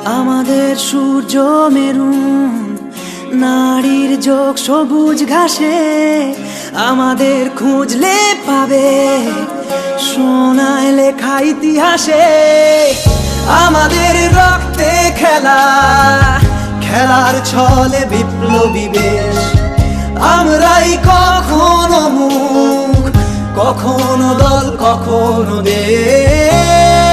আমাদের সূর্য মেরুন, নারীর যোগ সবুজ ঘাসে, আমাদের খুঁজলে পাবে সোনায় লেখা ইতিহাসে। আমাদের রক্তে খেলা, খেলার ছলে বিপ্লবী বেশ, আমরাই কখনো মুখ, কখনো দল, কখনো দেশ।